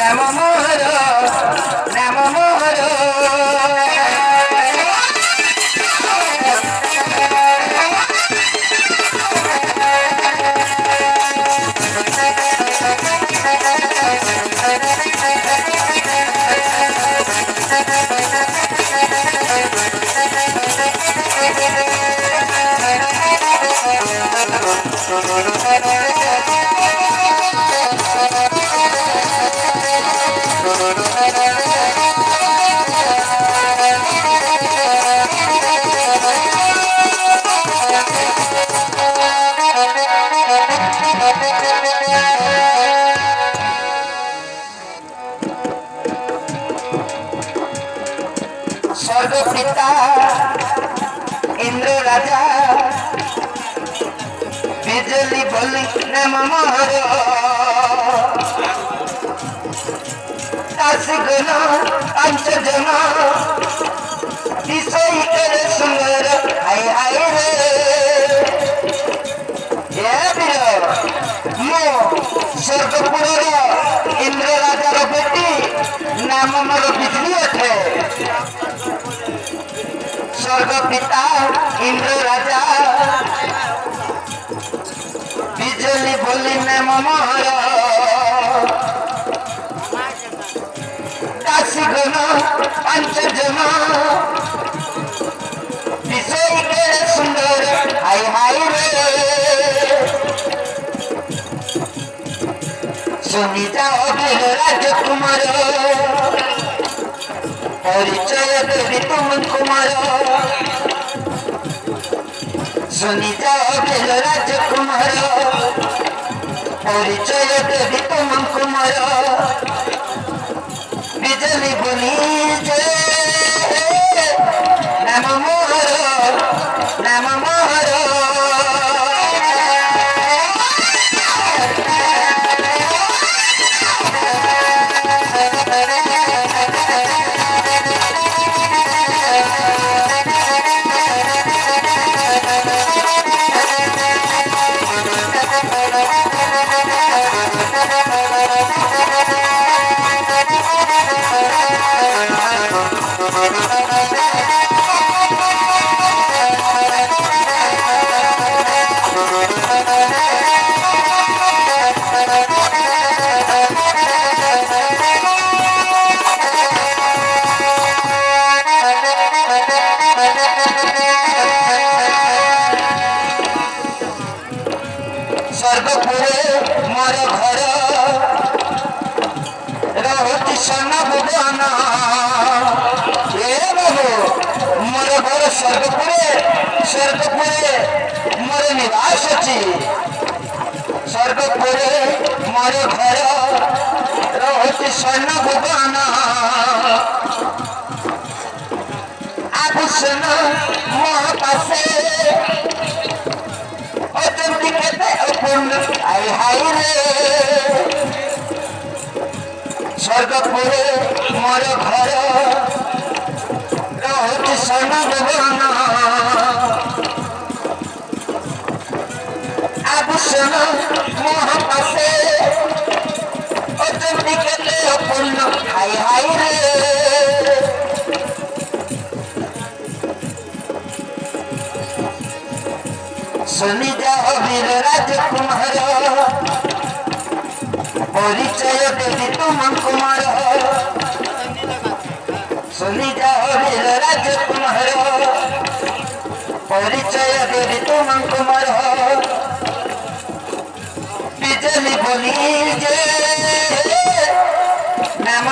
নাম মোহর নাম মোহর স্বর্গপিতা ইন্দ্র রাজা বিজলি বলি নাম মোহর কাশি গণ পঞ্চজন বিষয় করে সুন্দর হাই হাই রে মো স্বর্গপুরের ইন্দ্র রাজার বেটি নাম মোর বিজলি অঠে স্বর্গপিতা ইন্দ্র রাজা বিজলি বলি নাম মোহর কাশি গণ পঞ্চজন বিষয় করে সুন্দর হাই হাই রে শুনি যাও বীর রাজকুমার পরিচয় দেবী তুমন কুমার শুনি যাও বীর রাজকুমার পরিচয় দেবী তুমন কুমার বিজলি বলি যে নাম মোহর নাম মোহর স্বর্গপুরে মোর ঘর রহুতি সোনা ভুবন এ বাবু মোর ঘর স্বর্গপুরে স্বর্গপুরে মোর নিবাস ଅଛି স্বর্গপুরে মোর ঘর রহুতি সোনা ভুবন আভূষণ ମୋ পাশে অত্যন্ত কেতে অপূর্ণ হাই হাই রে স্বর্গপুরে মোর ঘর রহুতি সোনা ভুবন আভূষণ ମୋ পাশে অত্যন্ত কেতে অপূর্ণ হাই হাই রে শুনি যাও বীর রাজকুমার পরিচয় দেবী তুমন কুমার শুনি যাও বীর রাজকুমার পরিচয় দেবী তুমন কুমার বিজলি বলি যে নাম